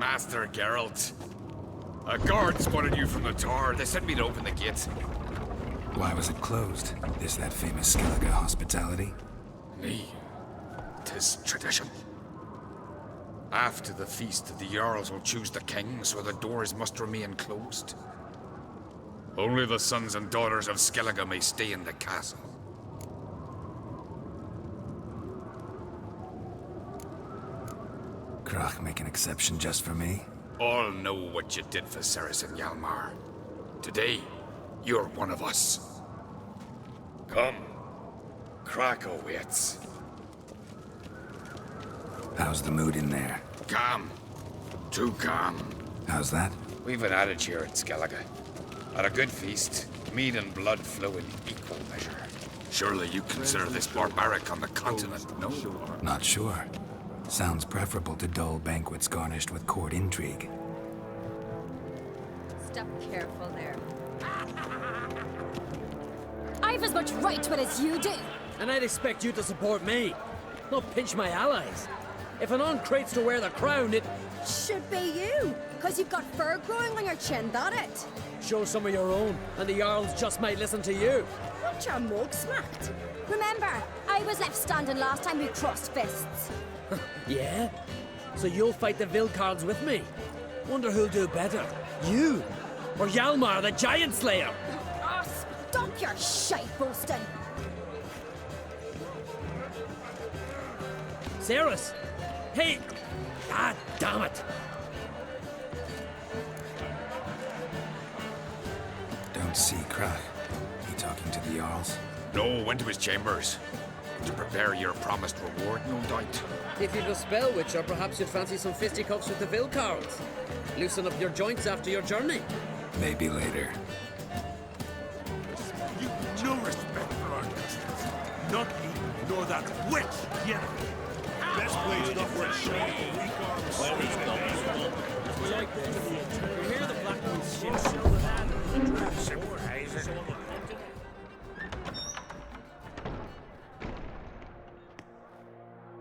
Master Geralt. A guard spotted you from the tower. They sent me to open the gate. Why was it closed? Is that famous Skellige hospitality? Me. 'Tis tradition. After the feast, the Jarls will choose the king, so the doors must remain closed. Only the sons and daughters of Skellige may stay in the castle. Krach make an exception just for me? All know what you did for Ceres and Hjalmar. Today, you're one of us. Come. Krach awaits. How's the mood in there? Calm. Too calm. How's that? We've an adage here at Skellige. At a good feast, mead and blood flow in equal measure. Surely you consider this barbaric on the continent, no? Not sure. Sounds preferable to dull banquets garnished with court intrigue. Step careful there. I've as much right to it as you do. And I'd expect you to support me, not pinch my allies. If an on-crate's to wear the crown, it Should be you, because you've got fur growing on your chin, that it? shows some of your own, and the Jarls just might listen to you. Want your mug smacked? Remember, I was left standing last time we crossed fists. Yeah? So you'll fight the Vilcards with me? Wonder who'll do better, you or Hjalmar the Giant Slayer? Oh, stop your shite boasting. Ceres? Hey! Ah, damn it! Don't see Krach. He talking to the Jarls? No, went to his chambers. To prepare your promised reward, no doubt. If you've a spell witcher, perhaps you'd fancy some fisticuffs with the Vilcards. Loosen up your joints after your journey. Maybe later. You've no respect for our distance. Not you, nor that witch, yet. Best place not worth showing for weak arms. You hear the black one's shit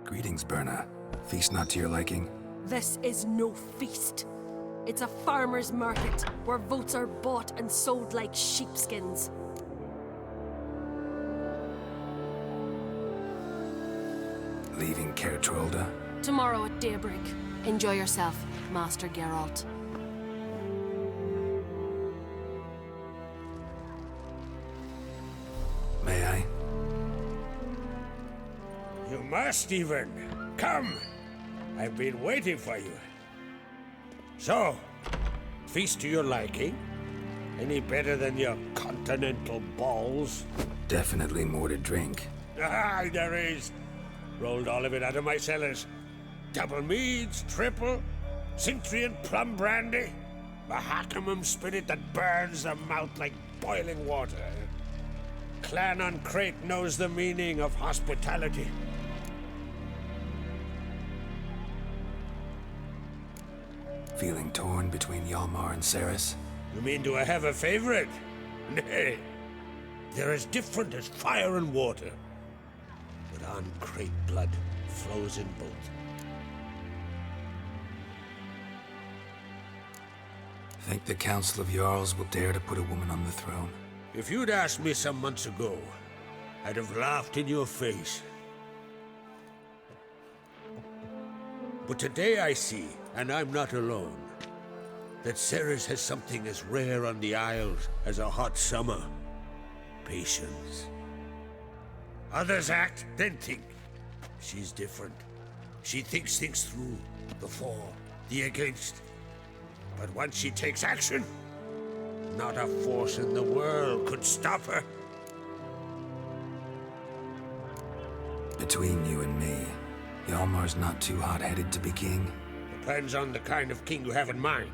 Greetings, Berna. Feast not to your liking? This is no feast. It's a farmer's market where votes are bought and sold like sheepskins. Leaving Caer Trolda? Tomorrow at daybreak. Enjoy yourself, Master Geralt. May I? You must even. Come. I've been waiting for you. So, feast to your liking? Any better than your continental balls? Definitely more to drink. Ah, there is. Rolled all of it out of my cellars. Double meads, triple, Cintrian plum brandy, Mahakimum spirit that burns the mouth like boiling water. Clan on Crate knows the meaning of hospitality. Feeling torn between Hjalmar and Ceres? You mean do I have a favorite? Nay. They're as different as fire and water. But on Crate blood flows in both. Think the Council of Jarls will dare to put a woman on the throne? If you'd asked me some months ago, I'd have laughed in your face. But today I see, and I'm not alone, that Ceres has something as rare on the Isles as a hot summer. Patience. Others act, then think. She's different. She thinks things through. The for, the against. But once she takes action, not a force in the world could stop her. Between you and me, Hjalmar's not too hot-headed to be king. Depends on the kind of king you have in mind.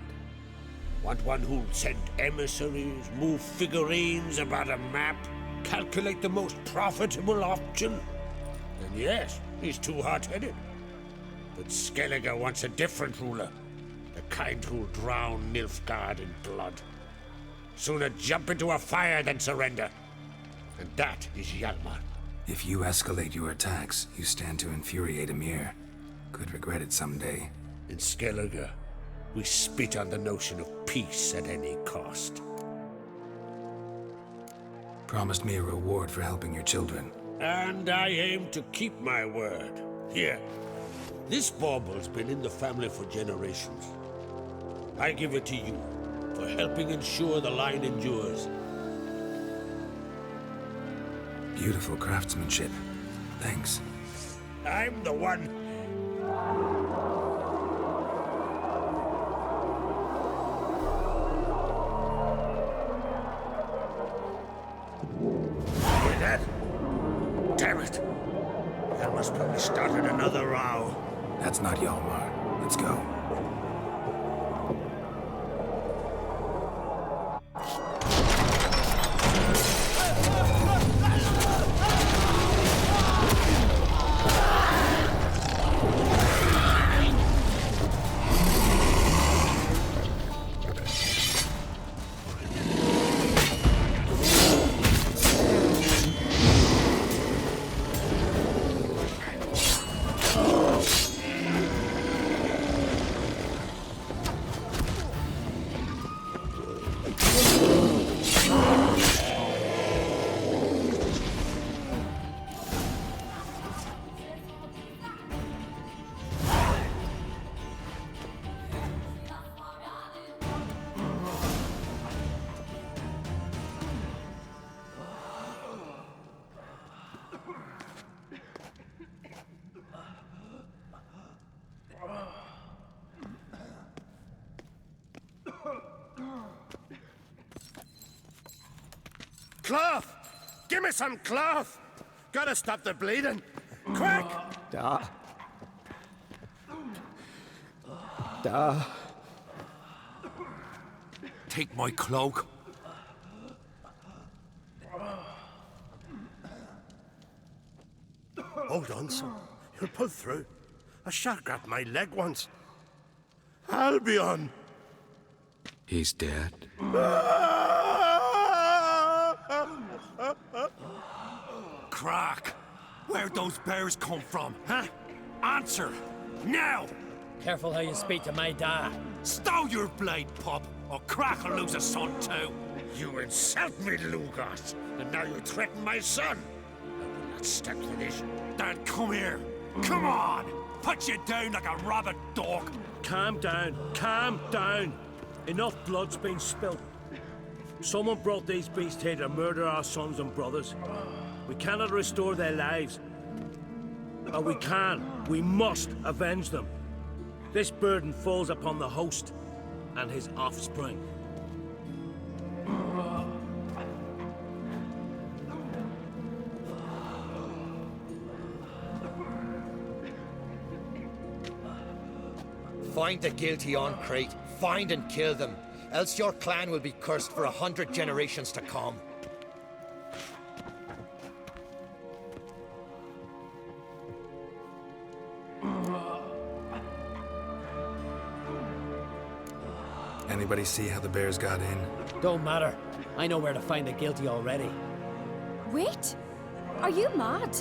Want one who'll send emissaries, move figurines about a map, calculate the most profitable option? Then yes, he's too hot-headed. But Skellige wants a different ruler. The kind who'll drown Nilfgaard in blood. Sooner jump into a fire than surrender. And that is Hjalmar. If you escalate your attacks, you stand to infuriate Emir. Could regret it someday. In Skellige, We spit on the notion of peace at any cost. Promised me a reward for helping your children. And I aim to keep my word. Here, this bauble's been in the family for generations. I give it to you for helping ensure the line endures. Beautiful craftsmanship. Thanks. I'm the one. Hear that? Damn it! Yalmar's probably started another row. That's not Hjalmar. Let's go. Cloth! Give me some cloth! Gotta stop the bleeding! Quick! Take my cloak. Hold on, son. You'll pull through. A shark grabbed my leg once. Albion! He's dead. Crack! Where'd those bears come from, huh? Answer! Now! Careful how you speak to my dad. Stow your blade, pup, or Crack will lose a son too. You insult me, Lugos, and now you threaten my son. I will not stand for this. Then come here. Come on! Put you down like a rabid dog. Calm down. Calm down. Enough blood's been spilt. Someone brought these beasts here to murder our sons and brothers. We cannot restore their lives. But we can. We must avenge them. This burden falls upon the host and his offspring. Find the guilty on Crate. Find and kill them. Else your clan will be cursed for 100 generations to come. Anybody see how the bears got in? Don't matter. I know where to find the guilty already. Wait! Are you mad?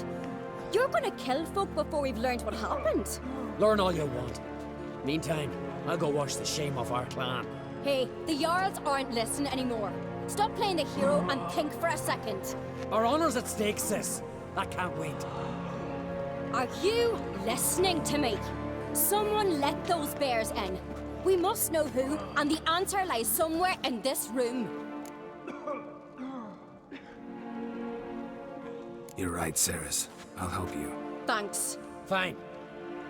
You're gonna kill folk before we've learned what happened. Learn all you want. Meantime, I'll go wash the shame off our clan. Hey, the Jarls aren't listening anymore. Stop playing the hero and think for a second. Our honor's at stake, sis. I can't wait. Are you listening to me? Someone let those bears in. We must know who, and the answer lies somewhere in this room. You're right, Ceres. I'll help you. Thanks. Fine.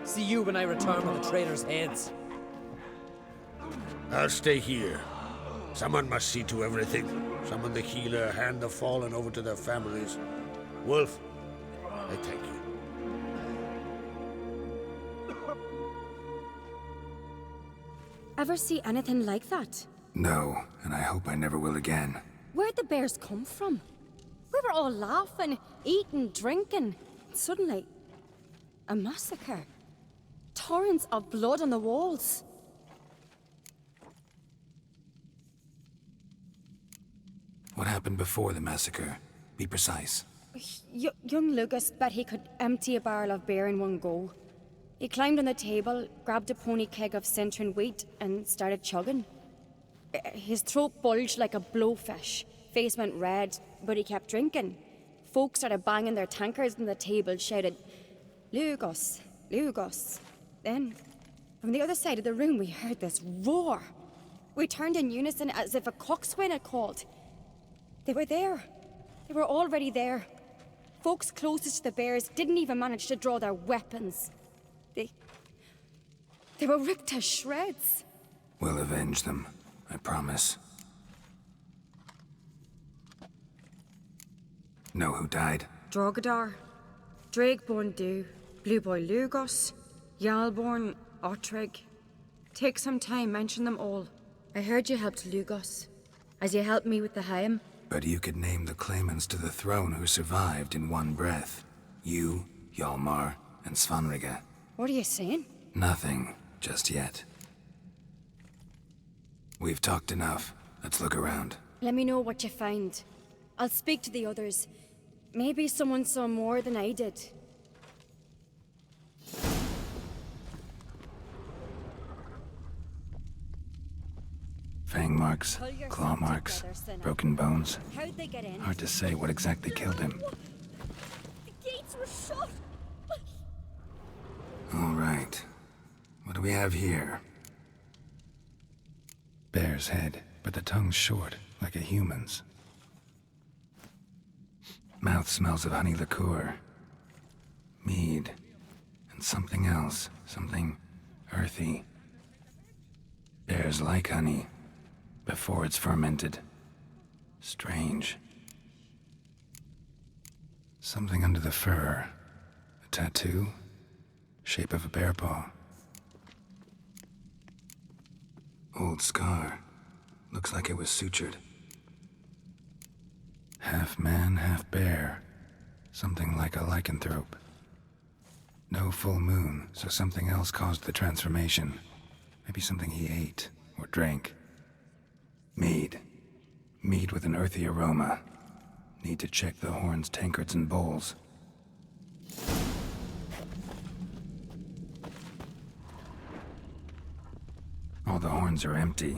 See you when I return with the traitors' heads. I'll stay here. Someone must see to everything. Someone the healer, hand the fallen over to their families. Wolf, I thank you. Ever see anything like that? No, and I hope I never will again. Where'd the bears come from? We were all laughing, eating, drinking. Suddenly, a massacre. Torrents of blood on the walls. What happened before the massacre? Be precise. Young Lucas bet he could empty a barrel of beer in one go. He climbed on the table, grabbed a pony keg of centering wheat, and started chugging. His throat bulged like a blowfish, face went red, but he kept drinking. Folks started banging their tankards on the table, shouted, "Lugos, Lugos." Then, from the other side of the room, we heard this roar. We turned in unison as if a coxswain had called. They were there. They were already there. Folks closest to the bears didn't even manage to draw their weapons. They were ripped to shreds. We'll avenge them, I promise. Know who died? Drogadar, Drakeborn Du, Blue Boy Lugos, Yalborn, Ottrig. Take some time, mention them all. I heard you helped Lugos, as you helped me with the Haim. But you could name the claimants to the throne who survived in one breath. You, Hjalmar, and Svanrige. What are you saying? Nothing, just yet. We've talked enough. Let's look around. Let me know what you find. I'll speak to the others. Maybe someone saw more than I did. Fang marks, claw marks, broken bones. How'd they get in? Hard to say what exactly killed him. The gates were shut! All right. What do we have here? Bear's head, but the tongue's short, like a human's. Mouth smells of honey liqueur. Mead. And something else. Something earthy. Bears like honey. Before it's fermented. Strange. Something under the fur. A tattoo? Shape of a bear paw. Old scar. Looks like it was sutured. Half man, half bear. Something like a lycanthrope. No full moon, so something else caused the transformation. Maybe something he ate or drank. Mead. Mead with an earthy aroma. Need to check the horns, tankards, and bowls. All the horns are empty.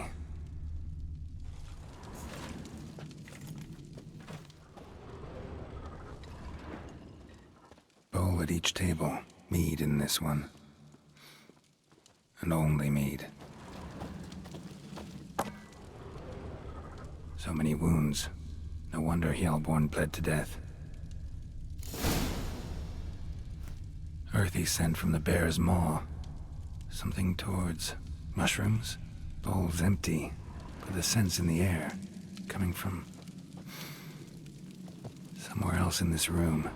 Bowl at each table. Mead in this one. And only mead. So many wounds. No wonder Hjalborn bled to death. Earthy scent from the bear's maw. Something towards mushrooms? Bowls empty, but the scent's in the air. Coming from somewhere else in this room.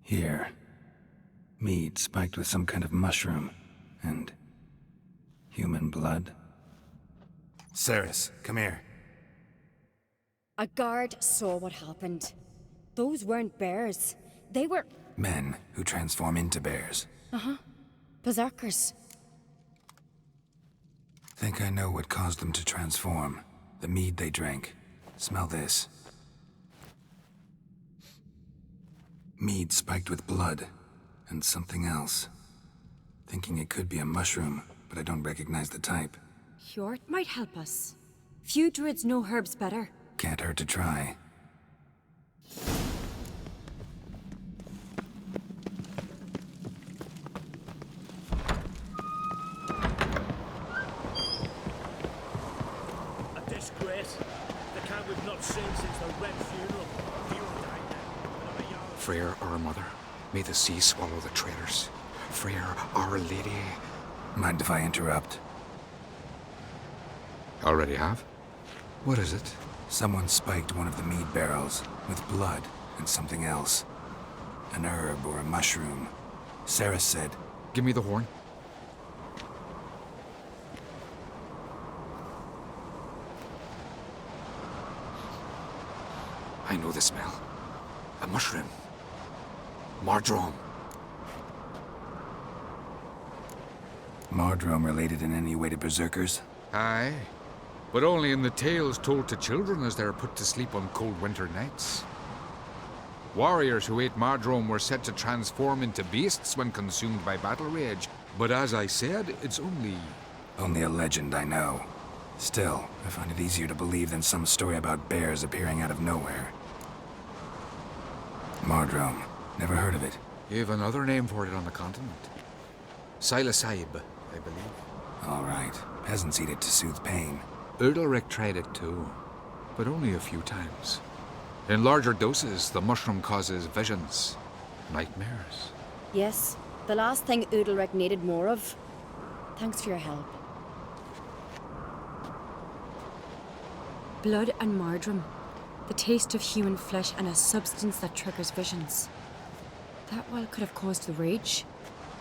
Here. Mead spiked with some kind of mushroom. And human blood. Ceres, come here. A guard saw what happened. Those weren't bears. They were... Men who transform into bears. berserkers. Think I know what caused them to transform. The mead they drank. Smell this. Mead spiked with blood. And something else. Thinking it could be a mushroom, but I don't recognize the type. Hjort might help us. Few druids know herbs better. Can't hurt to try. A disgrace. The camp we've not seen since the Red Funeral. Freyr, our mother, may the sea swallow the traitors. Freyr, our lady. Mind if I interrupt? Already have? What is it? Someone spiked one of the mead barrels with blood and something else. An herb or a mushroom. Ceres said, Give me the horn. I know the smell. A mushroom. Mardrome. Mardrome related in any way to berserkers? Aye, but only in the tales told to children as they're put to sleep on cold winter nights. Warriors who ate Mardrome were said to transform into beasts when consumed by battle rage, but as I said, it's only... Only a legend, I know. Still, I find it easier to believe than some story about bears appearing out of nowhere. Mardrome. Never heard of it. You've another name for it on the continent. Silasib, I believe. All right. Peasants eat it to soothe pain. Udalric tried it too, but only a few times. In larger doses, the mushroom causes visions, nightmares. Yes, the last thing Udalric needed more of. Thanks for your help. Blood and Mardrome. The taste of human flesh and a substance that triggers visions. That well could have caused the rage.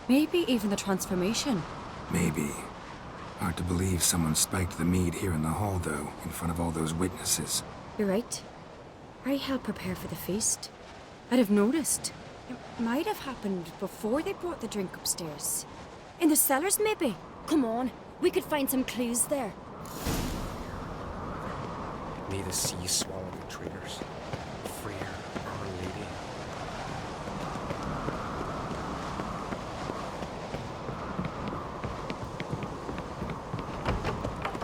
Maybe even the transformation. Maybe. Hard to believe someone spiked the mead here in the hall, though, in front of all those witnesses. You're right. I helped prepare for the feast. I'd have noticed. It might have happened before they brought the drink upstairs. In the cellars, maybe? Come on, we could find some clues there. May the sea swallow the traitors. Freer, Our Lady.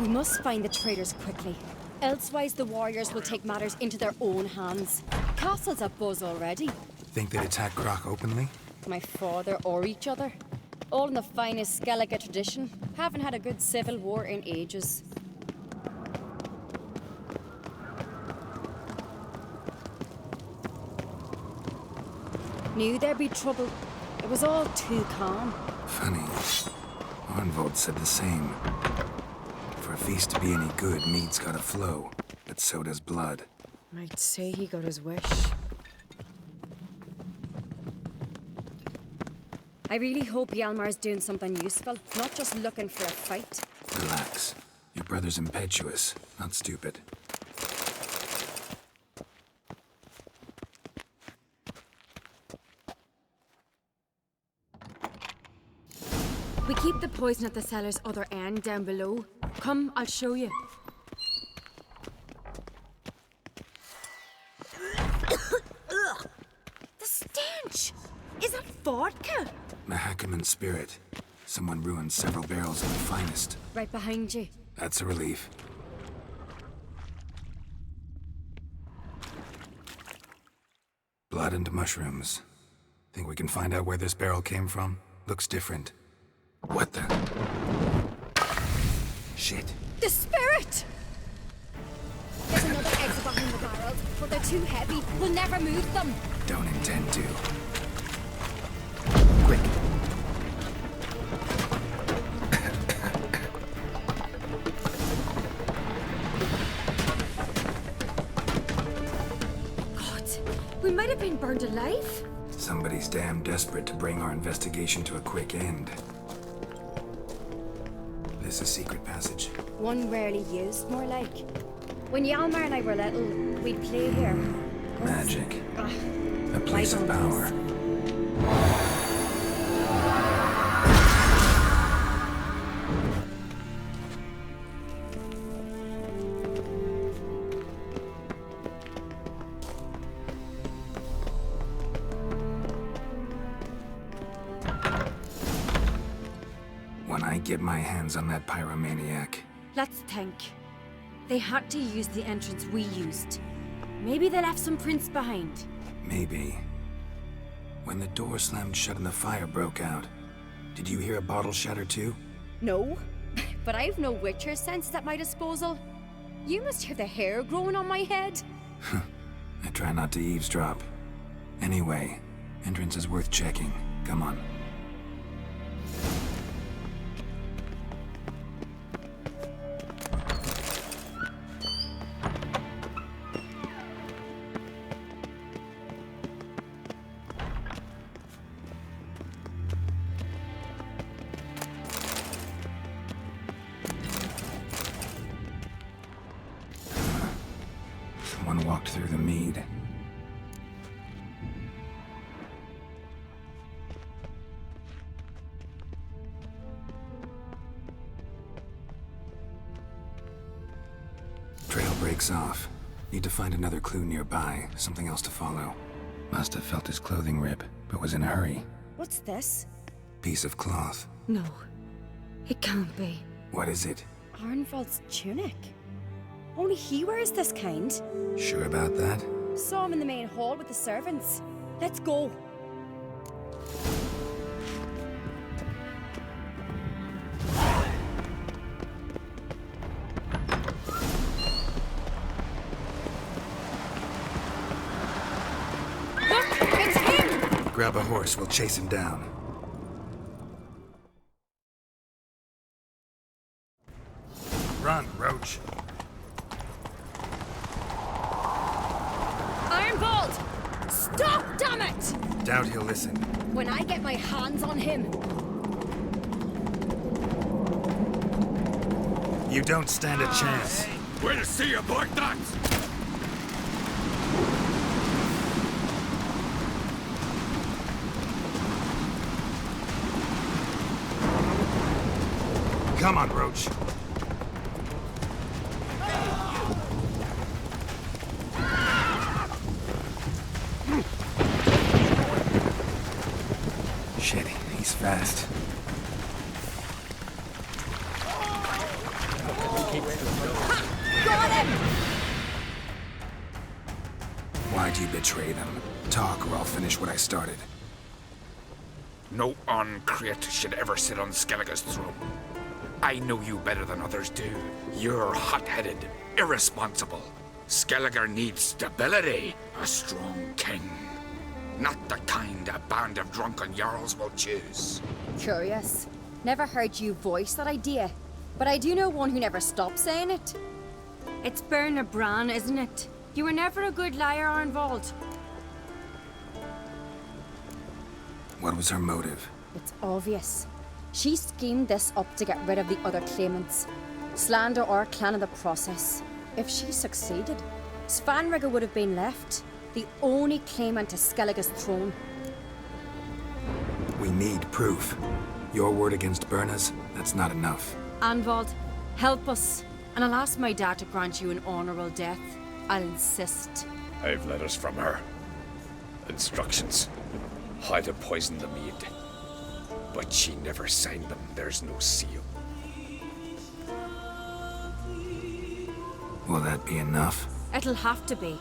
We must find the traitors quickly. Elsewise, the warriors will take matters into their own hands. Castle's a buzz already. Think they'd attack Croc openly? My father or each other. All in the finest Skellige tradition. Haven't had a good civil war in ages. Knew there'd be trouble. It was all too calm. Funny. Arnvold said the same. For a feast to be any good, mead's gotta flow. But so does blood. I'd say he got his wish. I really hope Hjalmar's doing something useful, not just looking for a fight. Relax. Your brother's impetuous, not stupid. We keep the poison at the cellar's other end down below. Come, I'll show you. The stench! Is that vodka? Mahakaman spirit. Someone ruined several barrels of the finest. Right behind you. That's a relief. Blood and mushrooms. Think we can find out where this barrel came from? Looks different. What the? Shit. The spirit! There's another exit behind the barrels, but they're too heavy. We'll never move them. Don't intend to. Quick. God, we might have been burned alive. Somebody's damn desperate to bring our investigation to a quick end. This a secret passage. One rarely used, more like. When Hjalmar and I were little, we'd play here. Magic. A place of power. When I get my hands on that pyromaniac. Let's think. They had to use the entrance we used. Maybe they left some prints behind. Maybe. When the door slammed shut and the fire broke out, did you hear a bottle shatter too? No, but I've no Witcher senses at my disposal. You must hear the hair growing on my head. I try not to eavesdrop. Anyway, entrance is worth checking. Come on. Someone walked through the mead. breaks off. Need to find another clue nearby, something else to follow. Must have felt his clothing rip, but was in a hurry. What's this? Piece of cloth. No. It can't be. What is it? Arnvald's tunic. Only he wears this kind. Sure about that? Saw him in the main hall with the servants. Let's go. Look, it's him! Grab a horse, we'll chase him down. Run, Roach. Ironbolt! Stop, damn it! Doubt he'll listen. When I get my hands on him. You don't stand a chance. Way to see you, Black Nuts! Come on, Roach. Shit, he's fast. Got him! Why'd you betray them? Talk or I'll finish what I started. No uncreate should ever sit on Skellige's throne. I know you better than others do. You're hot-headed, irresponsible. Skellige needs stability, a strong king. Not the kind a band of drunken jarls will choose. Curious. Never heard you voice that idea. But I do know one who never stops saying it. It's Berna Bran, isn't it? You were never a good liar, Arnvald. What was her motive? It's obvious. She schemed this up to get rid of the other claimants. Slander our clan in the process. If she succeeded, Svanrigga would have been left. The only claimant to Skellige's throne. We need proof. Your word against Berna's, that's not enough. Arnvald, help us. And I'll ask my dad to grant you an honorable death. I'll insist. I've letters from her. Instructions. How to poison the mead. But she never signed them. There's no seal. Will that be enough? It'll have to be.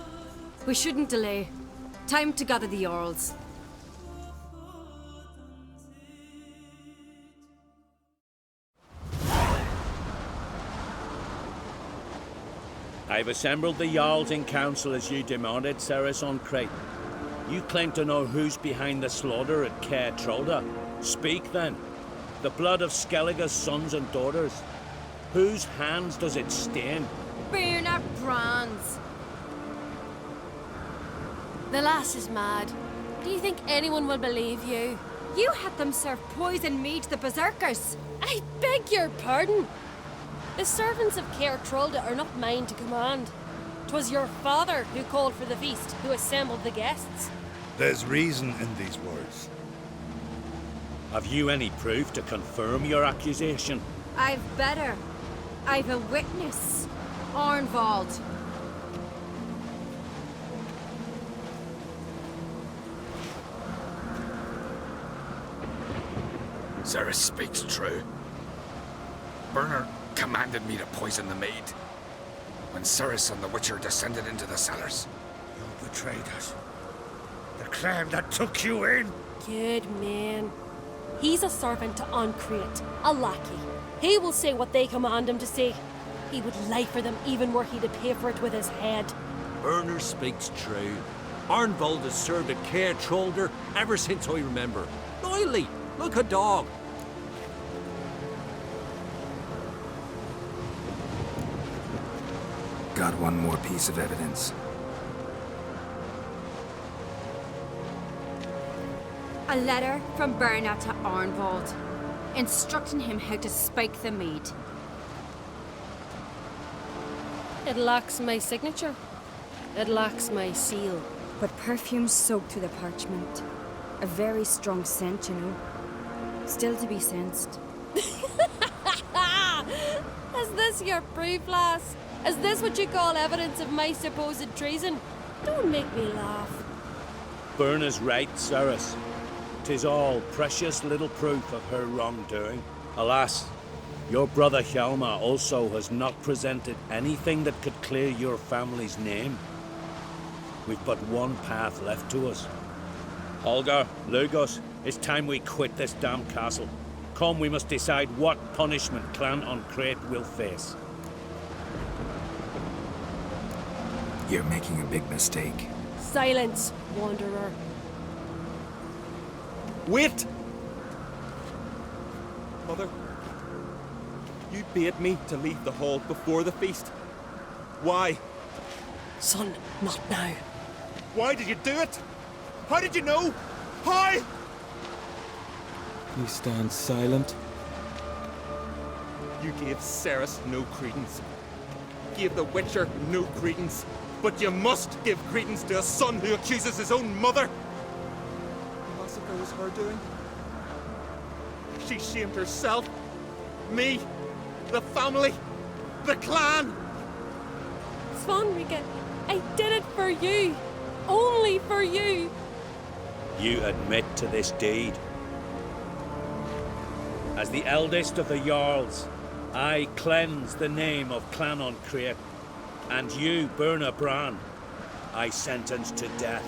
We shouldn't delay. Time to gather the Jarls. I've assembled the Jarls in council as you demanded, Ceres on Crate. You claim to know who's behind the slaughter at Caer Trolda. Speak then. The blood of Skellige's sons and daughters. Whose hands does it stain? Berna Bran's. The lass is mad. Do you think anyone will believe you? You had them serve poison mead to the berserkers. I beg your pardon. The servants of Caer Trolda are not mine to command. 'Twas your father who called for the feast, who assembled the guests. There's reason in these words. Have you any proof to confirm your accusation? I've better. I've a witness. Arnvald. Ceres speaks true. Berna commanded me to poison the maid. When Ceres and the Witcher descended into the cellars. You betrayed us. The clan that took you in. Good man. He's a servant to Ancreate, a lackey. He will say what they command him to say. He would lie for them even were he to pay for it with his head. Berner speaks true. Arnvald has served at Caer Trolder ever since I remember. Loyally, like a dog. Got one more piece of evidence. A letter from Berna to Arnvald, instructing him how to spike the mead. It lacks my signature. It lacks my seal. But perfume soaked through the parchment. A very strong scent, you know. Still to be sensed. A Is this your proof, lass? Is this what you call evidence of my supposed treason? Don't make me laugh. Berna's right, Ceres. 'Tis all precious little proof of her wrongdoing. Alas, your brother Hjalmar also has not presented anything that could clear your family's name. We've but one path left to us. Holger, Lugos, it's time we quit this damn castle. Come, we must decide what punishment Clan on Crete will face. You're making a big mistake. Silence, wanderer. Wait! Mother, you bade me to leave the hall before the feast. Why? Son, not now. Why did you do it? How did you know? How? You stand silent. You gave Ceres no credence. Gave the Witcher no credence. But you must give credence to a son who accuses his own mother. The massacre was her doing. She shamed herself, me, the family, the clan. Svanrika, I did it for you. Only for you. You admit to this deed. As the eldest of the Jarls, I cleanse the name of Clan on Crete, and you, Berna Bran, I sentence to death.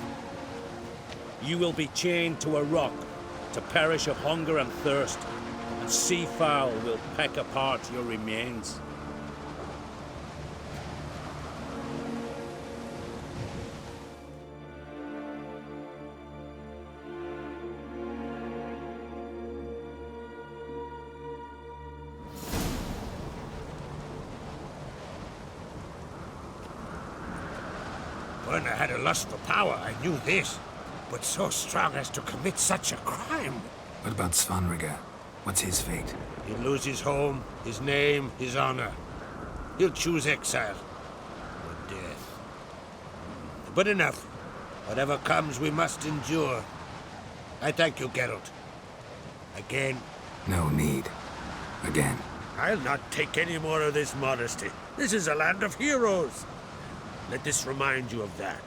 You will be chained to a rock to perish of hunger and thirst, and sea fowl will peck apart your remains. Berna had a lust for power, I knew this. But so strong as to commit such a crime. What about Svanrika? What's his fate? He'll lose his home, his name, his honor. He'll choose exile. Or death. But enough. Whatever comes, we must endure. I thank you, Geralt. Again. No need. Again. I'll not take any more of this modesty. This is a land of heroes. Let this remind you of that.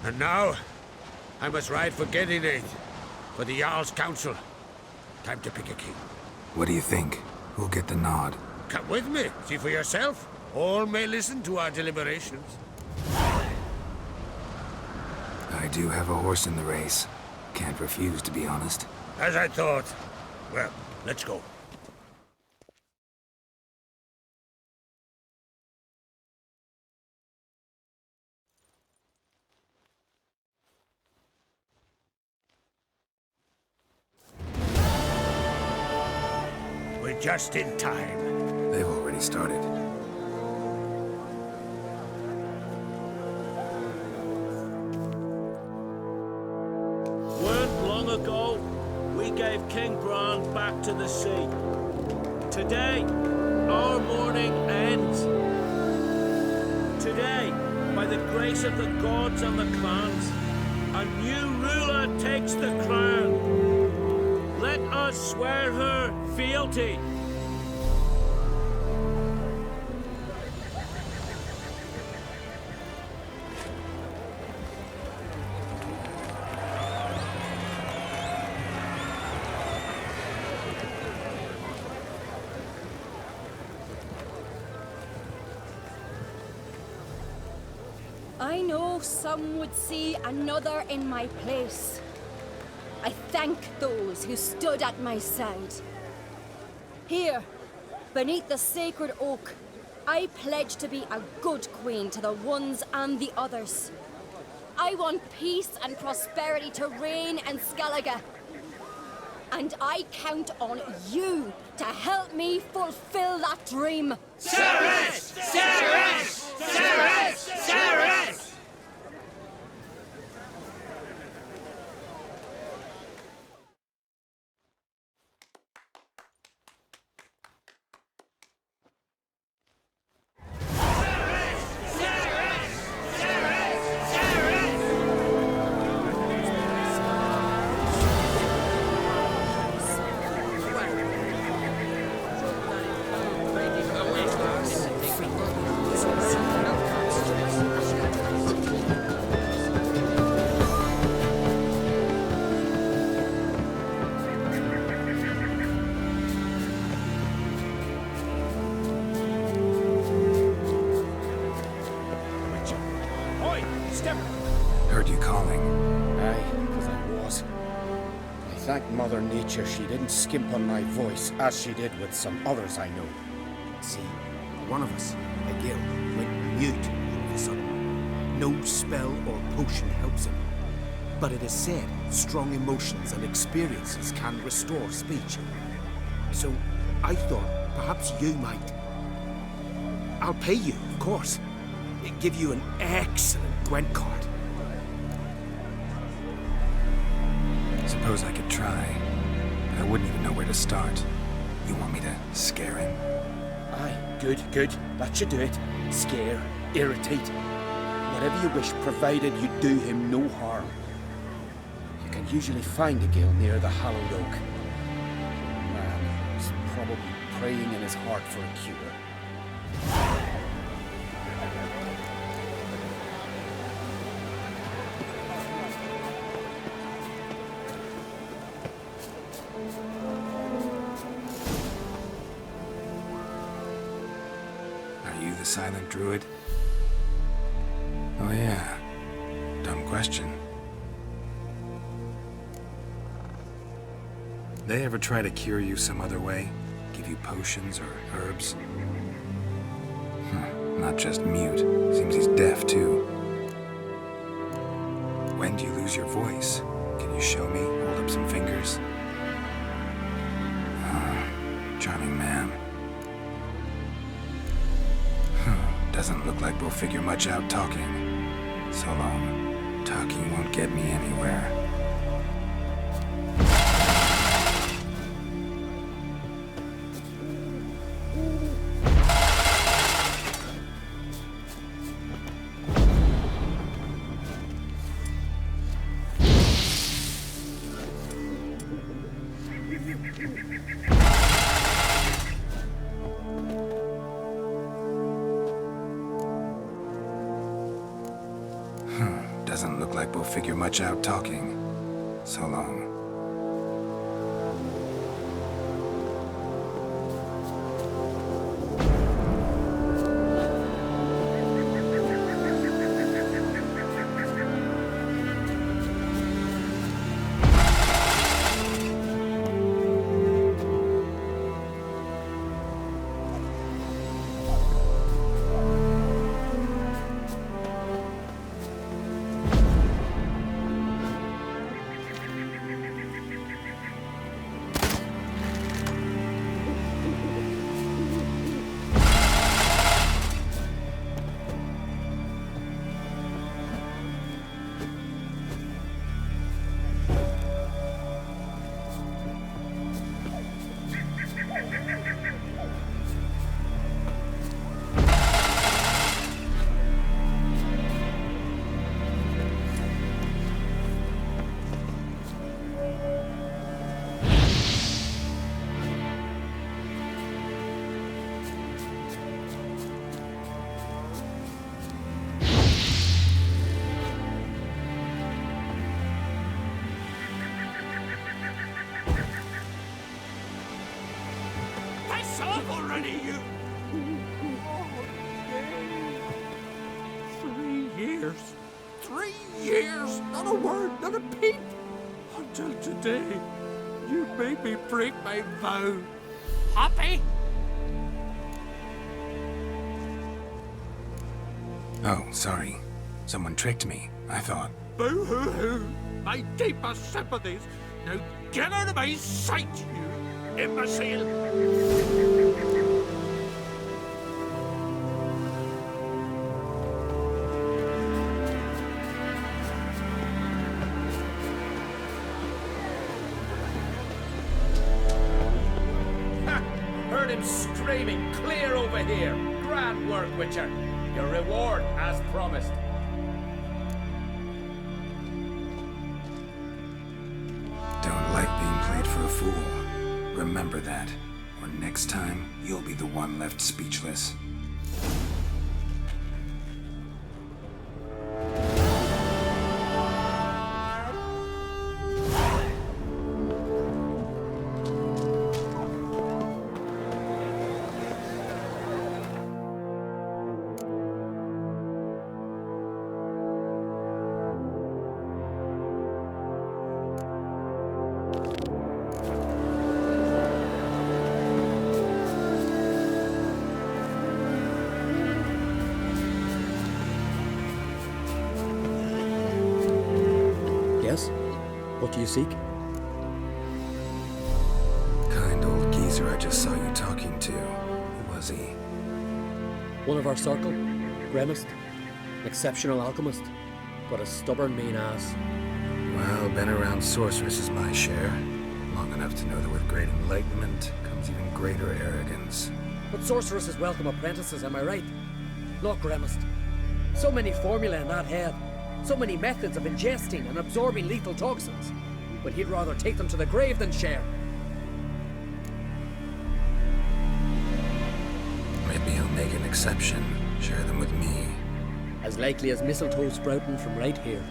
And now, I must ride for Gambit, for the Jarl's Council. Time to pick a king. What do you think? Who'll get the nod? Come with me, see for yourself. All may listen to our deliberations. I do have a horse in the race. Can't refuse, to be honest. As I thought. Well, let's go. We're just in time. They've already started. Weren't long ago, we gave King Bran back to the sea. Today, our mourning ends. Today, by the grace of the gods and the clans, a new ruler takes the crown. Let us swear her fealty. I know some would see another in my place. I thank those who stood at my side. Here, beneath the sacred oak, I pledge to be a good queen to the ones and the others. I want peace and prosperity to reign in Skellige. And I count on you to help me fulfill that dream. Ceres! Ceres! Ceres! Ceres! step. Heard you calling. Aye, because I was. I thank Mother Nature she didn't skimp on my voice, as she did with some others I know. See, one of us, a Gil, went mute all of a sudden. No spell or potion helps him. But it is said strong emotions and experiences can restore speech. So I thought perhaps you might. I'll pay you, of course. Give you an excellent Gwent card. Suppose I could try, but I wouldn't even know where to start. You want me to scare him? Aye, good. That should do it. Scare, irritate. Whatever you wish, provided you do him no harm. You can usually find a Gil near the Hallowed Oak. Man, he's probably praying in his heart for a cure. Are you the silent druid? Oh yeah. Dumb question. They ever try to cure you some other way? Give you potions or herbs? Not just mute. Seems he's deaf too. When do you lose your voice? Can you show me? Hold up some fingers? Charming man. Doesn't look like we'll figure much out talking. So long. Talking won't get me anywhere. Doesn't look like we'll figure much out talking. So long. Already, you. 3 years. 3 years. Not a word, not a peep. Until today, you made me break my vow. Happy? Oh, sorry. Someone tricked me, I thought. Boo-hoo-hoo. My deepest sympathies. Now get out of my sight, you imbecile. Screaming clear over here. Grand work, Witcher. Your reward as promised. Don't like being played for a fool. Remember that, or next time you'll be the one left speechless. What do you seek? Kind old geezer I just saw you talking to. Who was he? One of our circle, Gremist. An exceptional alchemist, but a stubborn mean ass. Well, been around sorceress is my share. Long enough to know that with great enlightenment comes even greater arrogance. But sorceresses welcome apprentices, am I right? Not Gremist. So many formulae in that head. So many methods of ingesting and absorbing lethal toxins. But he'd rather take them to the grave than share. Maybe he'll make an exception. Share them with me. As likely as mistletoe sprouting from right here.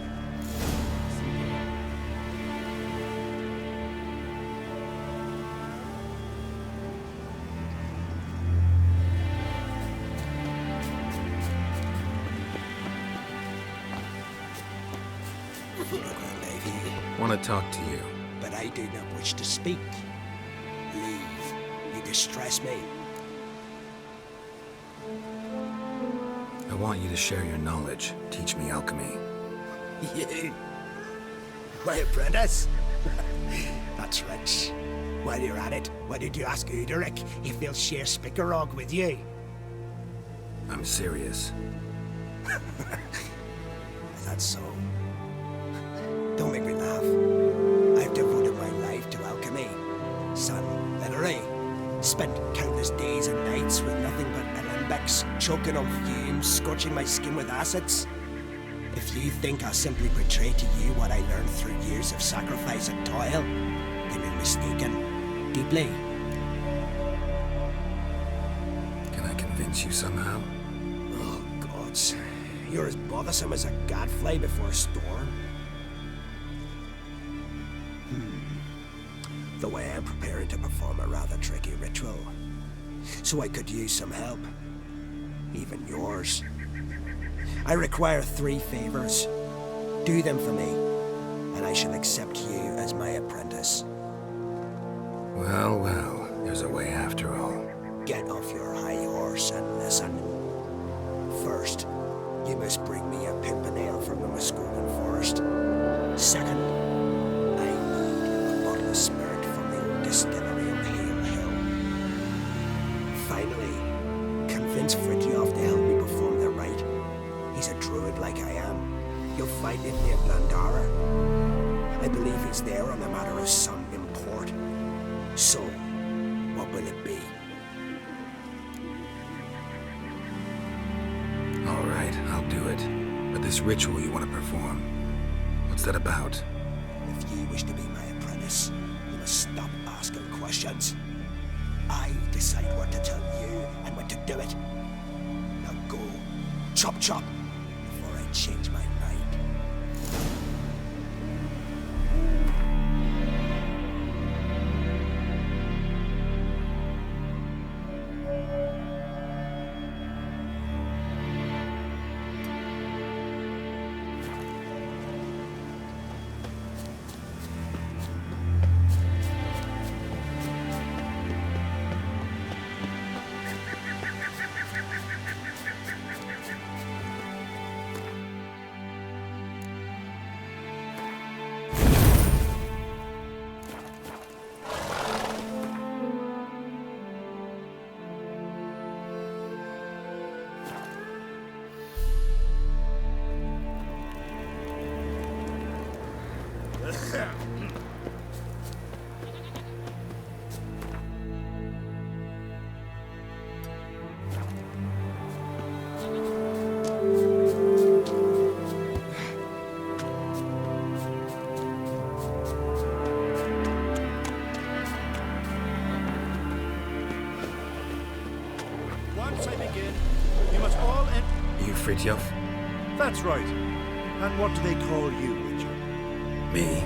Want to talk to you. But I do not wish to speak. Leave. You distress me. I want you to share your knowledge. Teach me alchemy. You? My apprentice? That's rich. While you're at it, why did you ask Uderic if he'll share Spickerog with you? I'm serious. That's so. Don't make me laugh. I've devoted my life to alchemy. Son, literally. Spent countless days and nights with nothing but alembics, choking on fumes, scorching my skin with acids. If you think I'll simply portray to you what I learned through years of sacrifice and toil, then you're mistaken. Deeply. Can I convince you somehow? Oh, gods. You're as bothersome as a gadfly before a storm. Though I am preparing to perform a rather tricky ritual. So I could use some help. Even yours. I require 3 favors. Do them for me, and I shall accept you as my apprentice. Well, well, there's a way after all. Get off your high horse and listen. First, you must bring me a pimpernel from the Muskogan forest. Second, I need a bottle of spirit from the old distillery on Hale Hill. Finally, convince Fridtjof to help me perform the rite. He's a druid like I am. You'll find him near Blandara. I believe he's there on a matter of some import. So, what will it be? All right, I'll do it. But this ritual you want to perform, what's that about? If you wish to be my apprentice, you must stop asking questions. I decide what to tell you and when to do it. Now go, chop chop, before I change my mind. Once I begin, you must all You Fridtjof? That's right. And what do they call you, Richard? Me?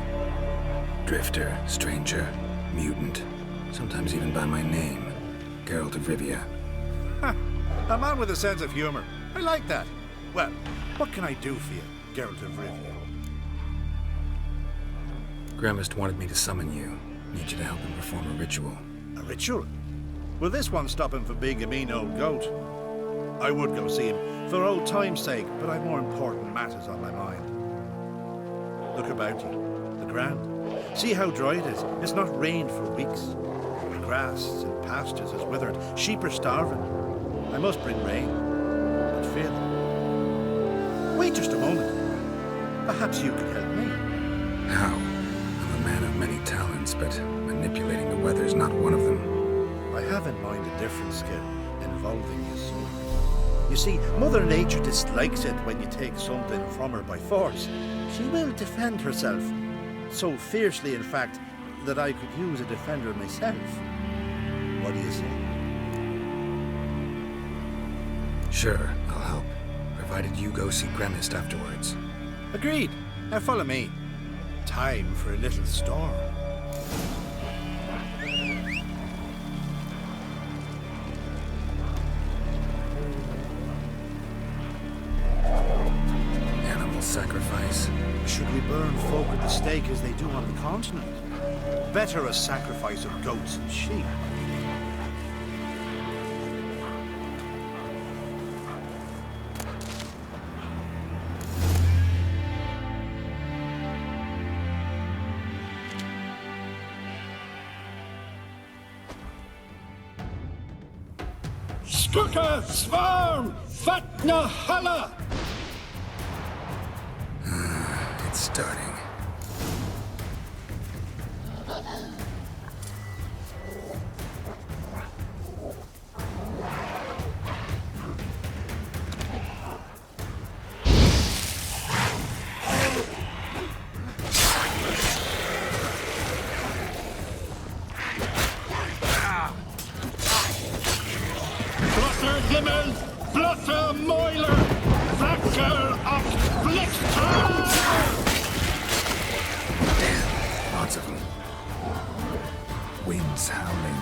Drifter, stranger, mutant. Sometimes even by my name. Geralt of Rivia. Ha! A man with a sense of humor. I like that. Well, what can I do for you, Geralt of Rivia? Gremist wanted me to summon you. Need you to help him perform a ritual. A ritual? Will this one stop him from being a mean old goat? I would go see him for old time's sake, but I've more important matters on my mind. Look about you. The ground. See how dry it is. It's not rained for weeks. The grass and pastures is withered. Sheep are starving. I must bring rain, but fear them. Wait just a moment. Perhaps you could help me. How? I'm a man of many talents, but manipulating the weather's not one of them. I have in mind a different skill involving your soul. You see, Mother Nature dislikes it when you take something from her by force. She will defend herself. So fiercely, in fact, that I could use a defender myself. What do you say? Sure, I'll help, provided you go see Gremist afterwards. Agreed. Now follow me. Time for a little storm. Animal sacrifice. Should we burn folk at the stake as they do on the continent? Better a sacrifice of goats and sheep. Skuka Svarm Fatna Hala! It's starting. Blotter Himmel, Blotter Moiler, Vacker of Blichter! Lots of them. Winds howling.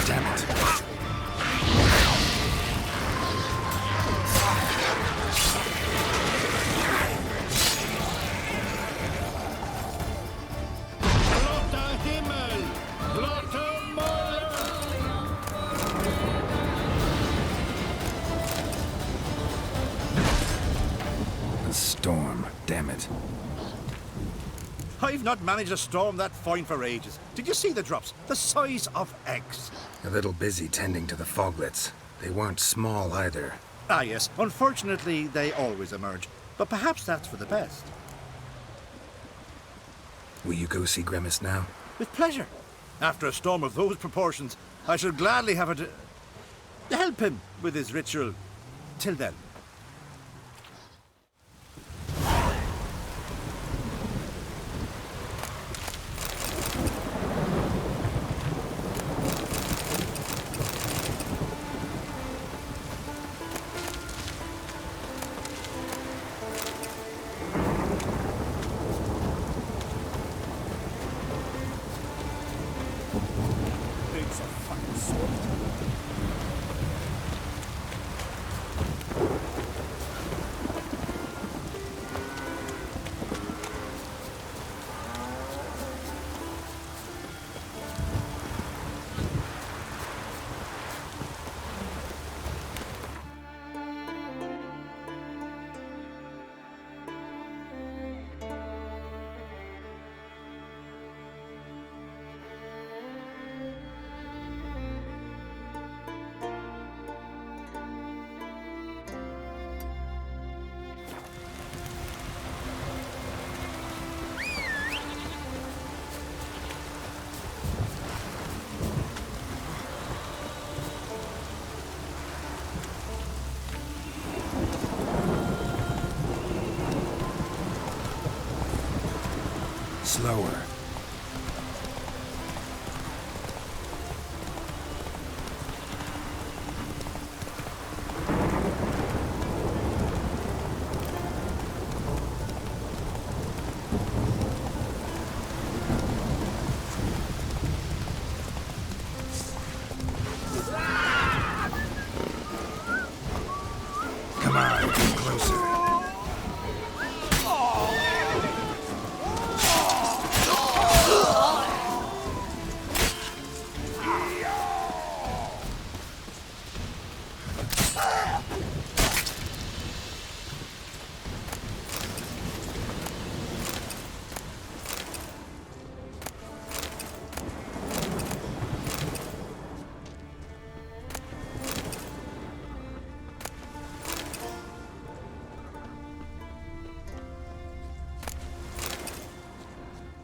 Damn it. Blotter Himmel, Blotter Moiler! A storm, damn it. I've not managed a storm that fine for ages. Did you see the drops? The size of eggs. A little busy tending to the foglets. They weren't small either. Ah, yes. Unfortunately, they always emerge. But perhaps that's for the best. Will you go see Gremist now? With pleasure. After a storm of those proportions, I shall gladly have her to help him with his ritual. Till then. It's a fucking sword. Slower. Come on, get closer.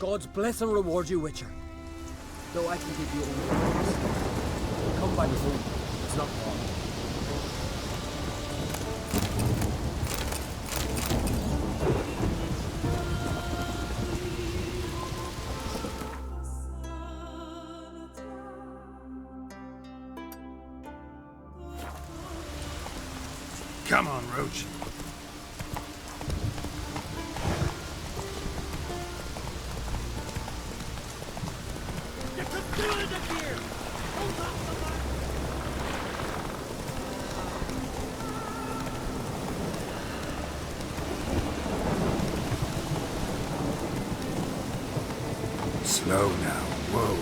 God's bless and reward you, Witcher. Though I can give you only orders. Come by me home. It's not far. Come on, Roach. Slow now. Whoa.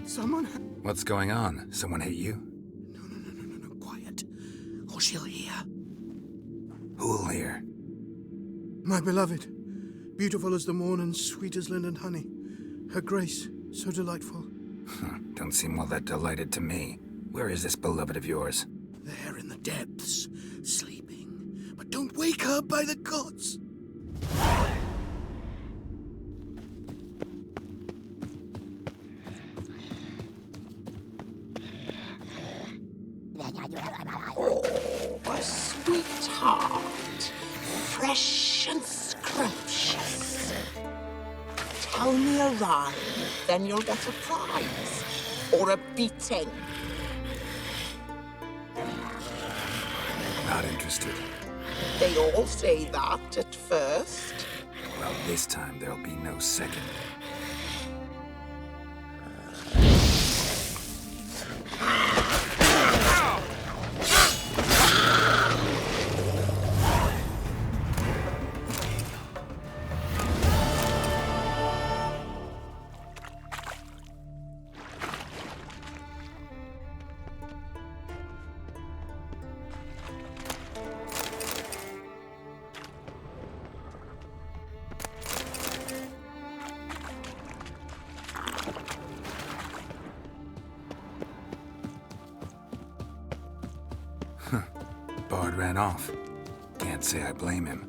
Someone... What's going on? Someone hit you? No, quiet. Or she'll hear. Who'll hear? My beloved. Beautiful as the morn and sweet as linden honey. Her grace, so delightful. Don't seem all that delighted to me. Where is this beloved of yours? There in the depths, sleeping. But don't wake her by the gods! Oh, a sweetheart. Fresh and scrumptious. Tell me a rhyme, then you'll get a prize. Or a beating. Not interested. They all say that at first. Well, this time there'll be no second. Bard ran off. Can't say I blame him.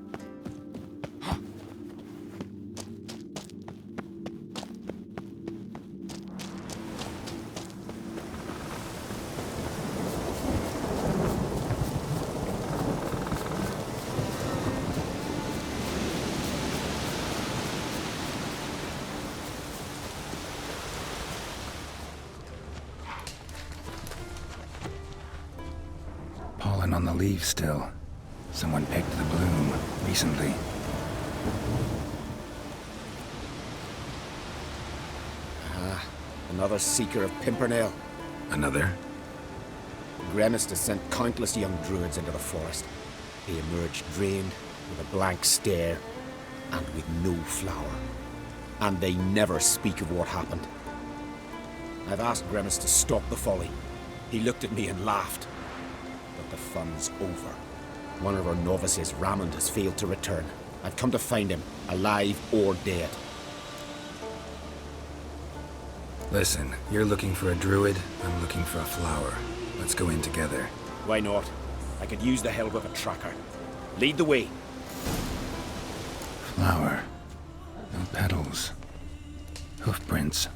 Pollen on the leaves still. Someone picked the bloom recently. Another seeker of Pimpernel. Another? Gremist has sent countless young druids into the forest. They emerge drained, with a blank stare, and with no flower. And they never speak of what happened. I've asked Gremist to stop the folly. He looked at me and laughed. But the fun's over. One of our novices, Ramond, has failed to return. I've come to find him, alive or dead. Listen, you're looking for a druid, I'm looking for a flower. Let's go in together. Why not? I could use the help of a tracker. Lead the way. Flower. No petals. Hoofprints,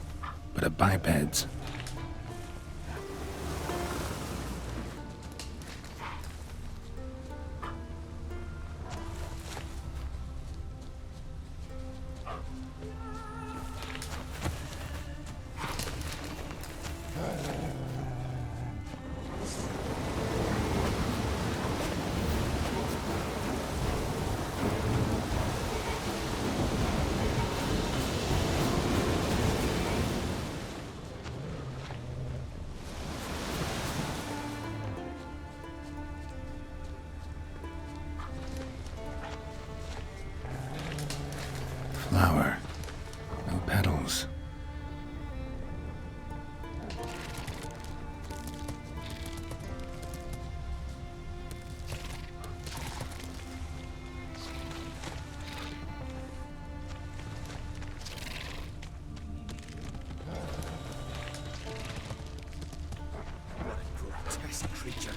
but a biped's. Flower. No petals. Grotesque creature.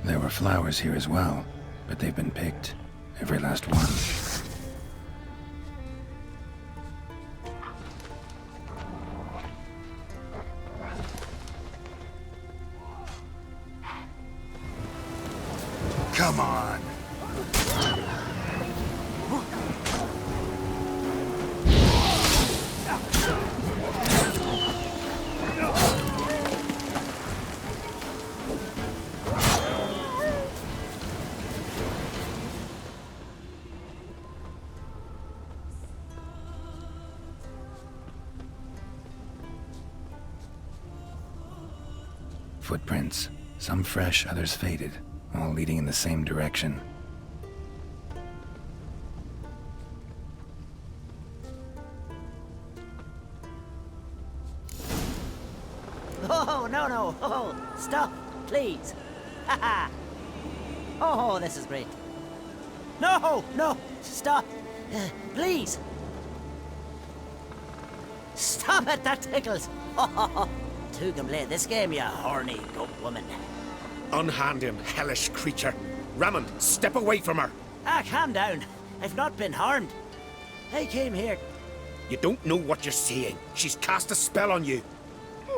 There were flowers here as well, but they've been picked. Every last one. Come on! Footprints. Some fresh, others faded, all leading in the same direction. Oh, no. Oh, stop, please. Haha. Oh, this is great. No, stop. Please. Stop it, that tickles. Two can play this game, you horny goat woman. Unhand him, hellish creature. Rammond, step away from her. Calm down. I've not been harmed. I came here. You don't know what you're saying. She's cast a spell on you.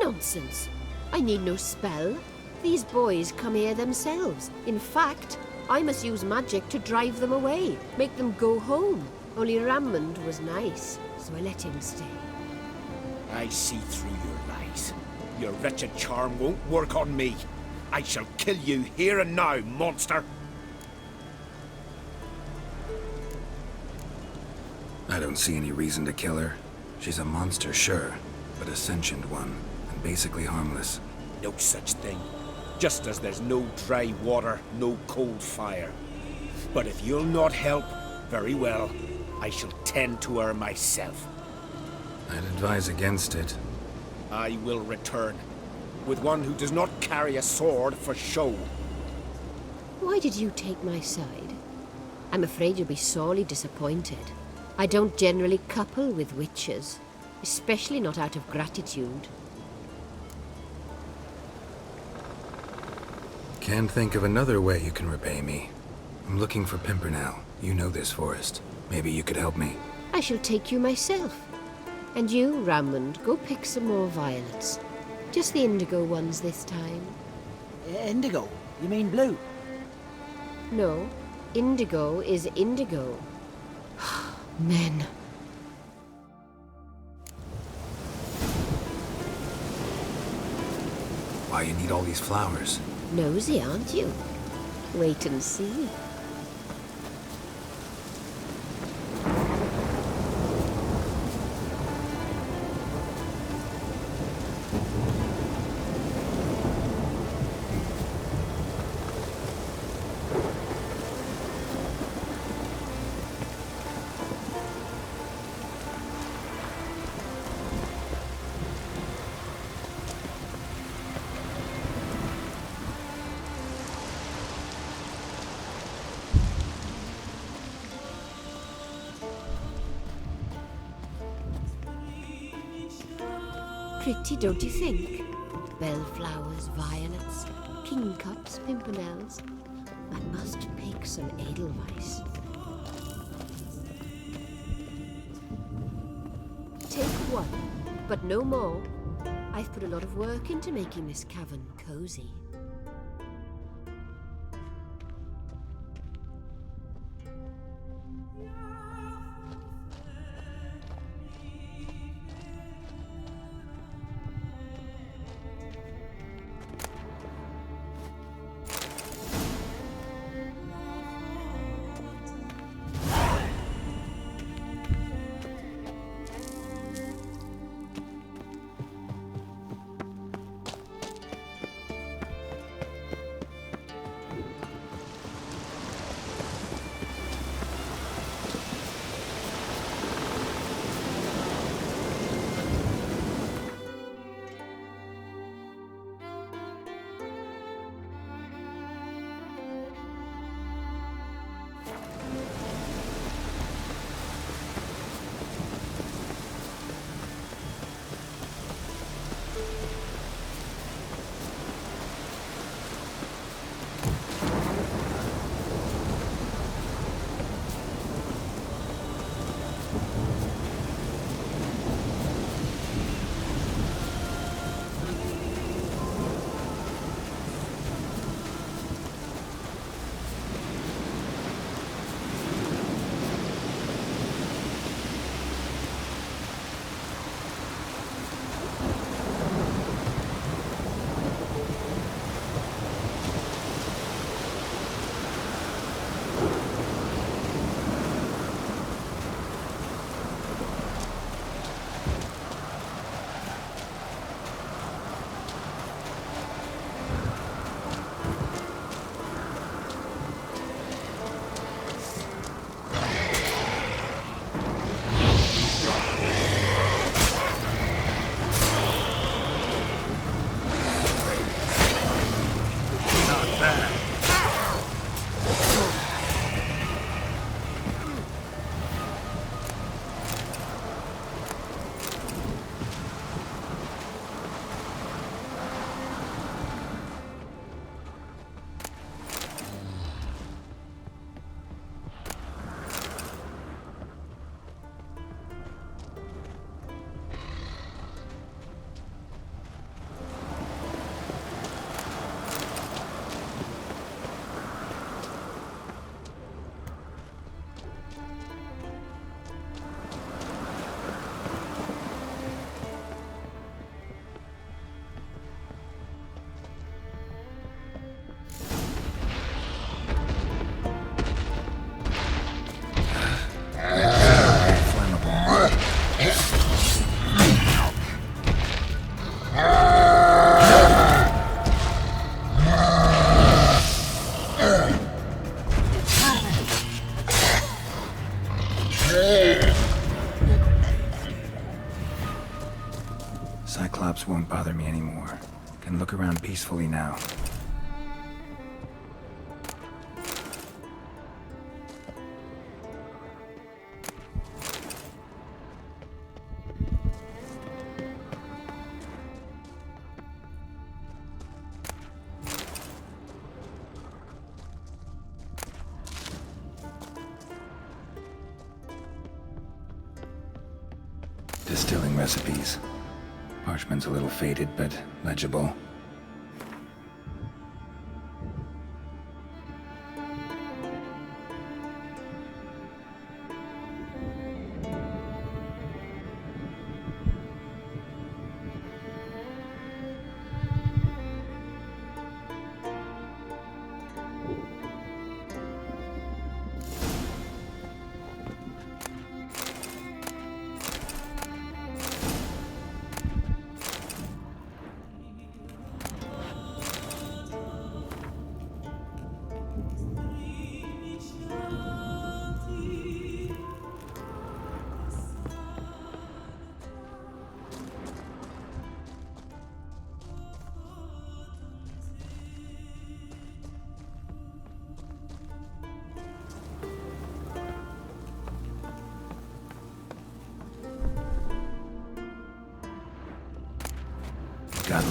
Nonsense. I need no spell. These boys come here themselves. In fact, I must use magic to drive them away, make them go home. Only Rammond was nice, so I let him stay. I see through your lies. Your wretched charm won't work on me. I shall kill you here and now, monster. I don't see any reason to kill her. She's a monster, sure, but a sentient one, and basically harmless. No such thing. Just as there's no dry water, no cold fire. But if you'll not help, very well. I shall tend to her myself. I'd advise against it. I will return, with one who does not carry a sword for show. Why did you take my side? I'm afraid you'll be sorely disappointed. I don't generally couple with witches, especially not out of gratitude. Can't think of another way you can repay me. I'm looking for Pimpernel. You know this forest. Maybe you could help me. I shall take you myself. And you, Rammond, go pick some more violets. Just the indigo ones this time. Indigo? You mean blue? No, indigo is indigo. Men. Why you need all these flowers? Nosy, aren't you? Wait and see. Pretty, don't you think? Bellflowers, violets, kingcups, pimpernels. I must pick some edelweiss. Take one, but no more. I've put a lot of work into making this cavern cozy. Cyclops won't bother me anymore. Can look around peacefully now. Distilling recipes. Parchment's a little faded, but legible.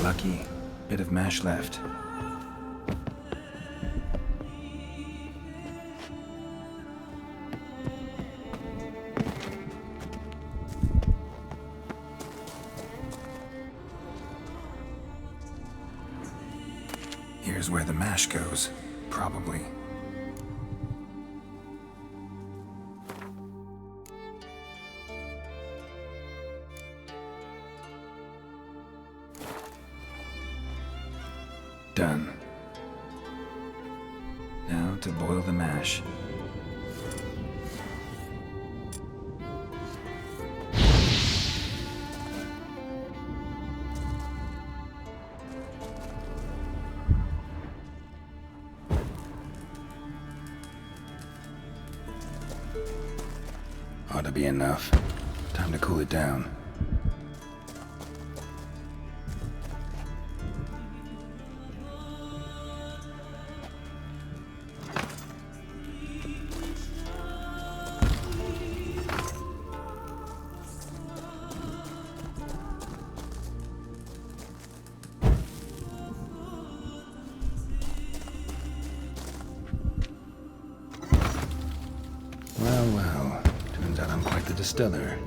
lucky. Bit of mash left. Here's where the mash goes, probably. Done. Now to boil the mash. Ought to be enough. Time to cool it down. Well, turns out I'm quite the distiller.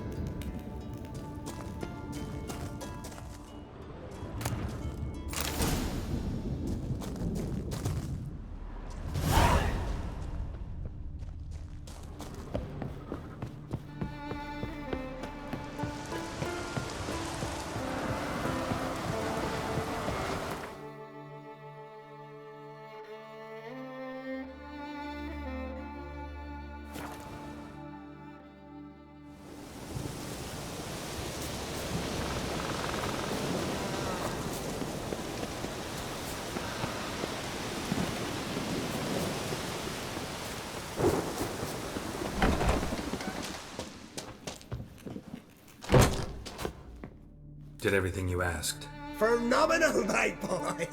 Did everything you asked. Phenomenal, my boy!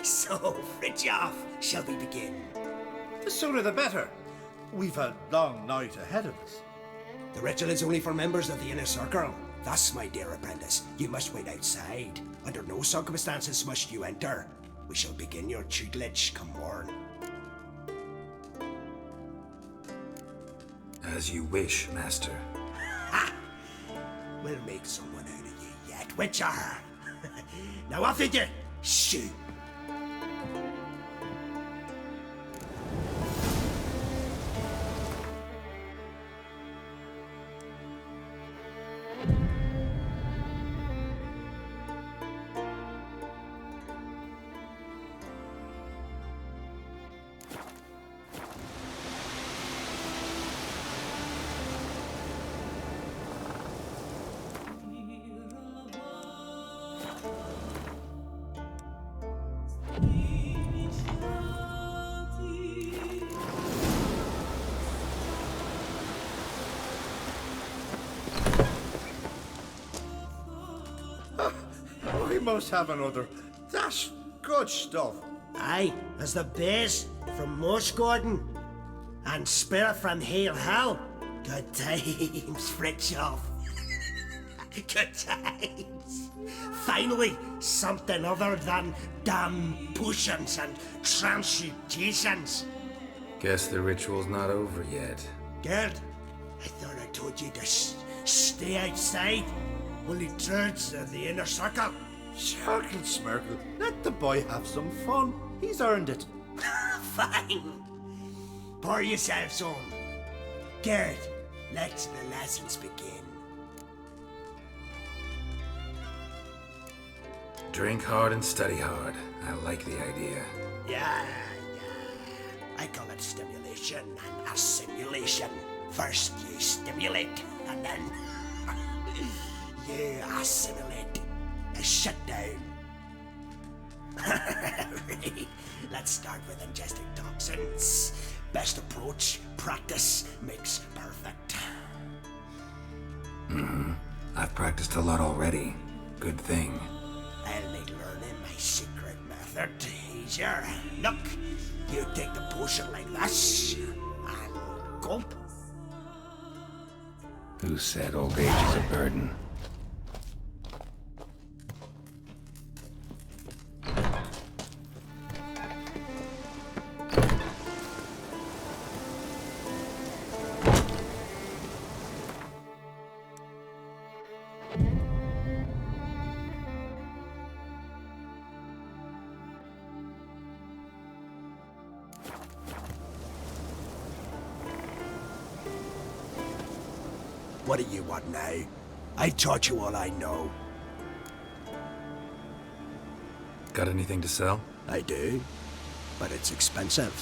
So, Fritjof, shall we begin? The sooner the better. We've a long night ahead of us. The ritual is only for members of the inner circle. Thus, my dear apprentice, you must wait outside. Under no circumstances must you enter. We shall begin your tutelage come morn. As you wish, Master. Ha! We'll make someone out of you yet, Witcher. Now off with you! Shoot! We must have another. That's good stuff. Aye, as the base from Mosh Gordon and Spirit from Hail Hell. Good times, Fritjof. Good times. Finally, something other than damn potions and transmutations. Guess the ritual's not over yet. Gerd, I thought I told you to stay outside. Only turds of the inner circle. Circle Smirkle, let the boy have some fun. He's earned it. Fine. Pour yourselves on. Gerd, let the lessons begin. Drink hard and study hard. I like the idea. Yeah. I call it stimulation and assimilation. First you stimulate, and then you assimilate. Shut down. Let's start with ingesting toxins. Best approach, practice makes perfect. I've practiced a lot already. Good thing. I'll make learning my secret method easier. Look, you take the potion like this, and gulp. Who said old age is a burden? What do you want now? I've taught you all I know. Got anything to sell? I do, but it's expensive.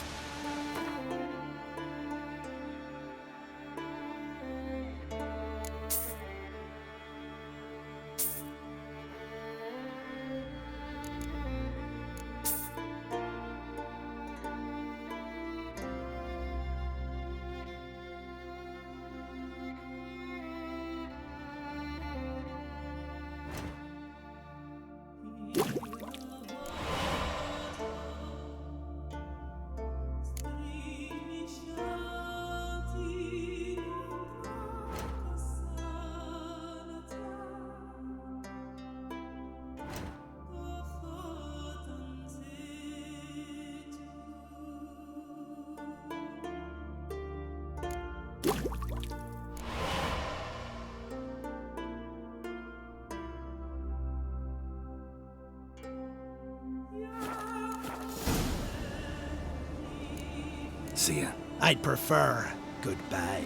See ya. I'd prefer goodbye.